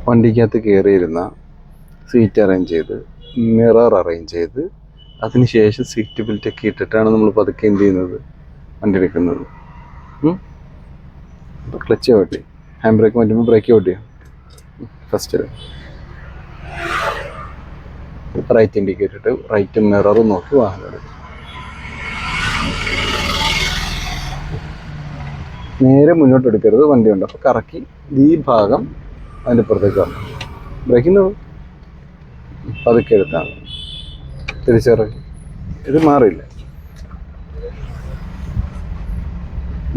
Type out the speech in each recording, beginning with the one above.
വണ്ടിക്കകത്ത് കയറിയിരുന്ന seat arrange ചെയ്ത്, mirror arrange ചെയ്ത്, അതിനുശേഷം സീറ്റ് ബെൽറ്റൊക്കെ ഇട്ടിട്ടാണ് നമ്മൾ പതുക്കെ എന്ത് ചെയ്യുന്നത്, വണ്ടി എടുക്കുന്നത്. ക്ലച്ച് ഓട്ടി, ഹാൻഡ് ബ്രേക്ക് മാറ്റുമ്പോൾ ബ്രേക്ക് ഓട്ടിയോ? ഫസ്റ്റ് റൈറ്റ് ഇൻഡിക്കേറ്റർ ഇട്ട് റൈറ്റ് മിറർ നോക്കി വാഹനം എടുക്കും. നേരെ മുന്നോട്ട് എടുക്കരുത്, വണ്ടിയുണ്ട്. അപ്പോൾ കറക്കി ഈ ഭാഗം അതിൻ്റെ പുറത്തേക്ക് വരണം. ബ്രേക്കിന് പതുക്കെ എടുത്താണ് തിരിച്ചിറങ്ങി. ഇത് മാറിയില്ല,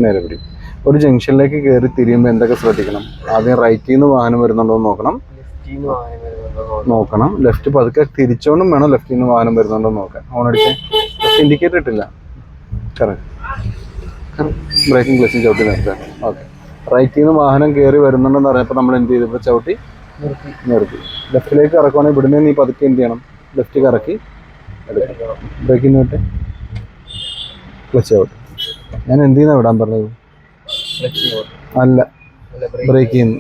നേരെ പിടിക്കും. ഒരു ജംഗ്ഷനിലേക്ക് കയറി തിരിയുമ്പോൾ എന്തൊക്കെ ശ്രദ്ധിക്കണം? ആദ്യം റൈറ്റിൽ നിന്ന് വാഹനം വരുന്നുണ്ടോ എന്ന് നോക്കണം. ലെഫ്റ്റ് പതുക്കെ തിരിച്ചോണ്ടും വേണം ലെഫ്റ്റിൽ നിന്ന് വാഹനം വരുന്നുണ്ടോ എന്ന് നോക്കാൻ. ഓൺ അടിച്ചേ, ലെഫ്റ്റ് ഇൻഡിക്കേറ്റർ ഇട്ടില്ല. കറക്റ്റ് ബ്രേക്കിംഗ് ക്ലച്ചും ചവിട്ടി നിർത്താൻ. ഓക്കെ. റൈറ്റിൽ നിന്ന് വാഹനം കയറി വരുന്നുണ്ടെന്ന് പറഞ്ഞപ്പോൾ നമ്മൾ എന്ത് ചെയ്തപ്പോൾ ചവിട്ടി നിർത്തി. ലെഫ്റ്റിലേക്ക് കറക്കുവാണെങ്കിൽ ഇവിടുന്ന് നീ പതുക്കെ എന്ത് ചെയ്യണം, ലെഫ്റ്റ് കറക്കി എടുക്കണം. ബ്രേക്കിന് വിട്ട് ക്ലച്ച് ചവിട്ടി. ഞാൻ എന്ത് ചെയ്യുന്ന വിടാൻ പറഞ്ഞത്? അല്ല, ബ്രേക്ക് ചെയ്യുന്നു.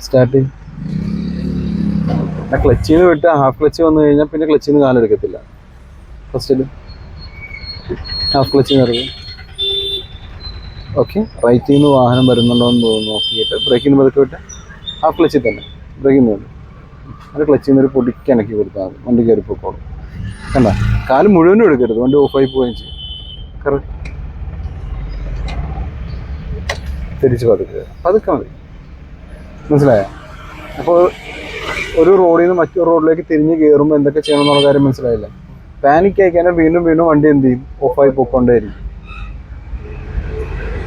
സ്റ്റാർട്ട് ചെയ്യും. ക്ലച്ചിൽ നിന്ന് വിട്ട് ഹാഫ് ക്ലച്ച് വന്നു കഴിഞ്ഞാൽ പിന്നെ ക്ലച്ചിൽ നിന്ന് കാലെടുക്കത്തില്ല. ഫസ്റ്റിൽ ഹാഫ് ക്ലച്ചിൽ നിന്ന് ഇറങ്ങും. ഓക്കെ. റൈറ്റിൽ നിന്ന് വാഹനം വരുന്നുണ്ടോ എന്ന് നോക്കിയിട്ട് ബ്രേക്കിൽ നിന്ന് പതുക്കെ വിട്ട് ഹാഫ് ക്ലച്ചിൽ തന്നെ ബ്രേക്കിൽ നിന്ന് വിടും. അത് ക്ലച്ചിൽ നിന്ന് ഒരു പൊടിക്ക് ഇണക്കി കൊടുത്താൽ മതി, വണ്ടി കയറി പോയിക്കോളും. കണ്ട, കാല് മുഴുവനും എടുക്കരുത്, വണ്ടി ഓഫായി പോവുകയും ചെയ്യും. കറക്റ്റ്. തിരിച്ച് പതുക്കെ മതി. മനസ്സിലായോ? അപ്പോൾ ഒരു റോഡിൽ നിന്ന് മറ്റൊരു റോഡിലേക്ക് തിരിഞ്ഞ് കയറുമ്പോൾ എന്തൊക്കെ ചെയ്യണം എന്നുള്ള കാര്യം മനസ്സിലായില്ല. പാനിക് ആയി കഴിഞ്ഞാൽ വീണ്ടും വണ്ടി എന്ത് ചെയ്യും, ഓഫായി പോയിക്കൊണ്ടേയിരിക്കും.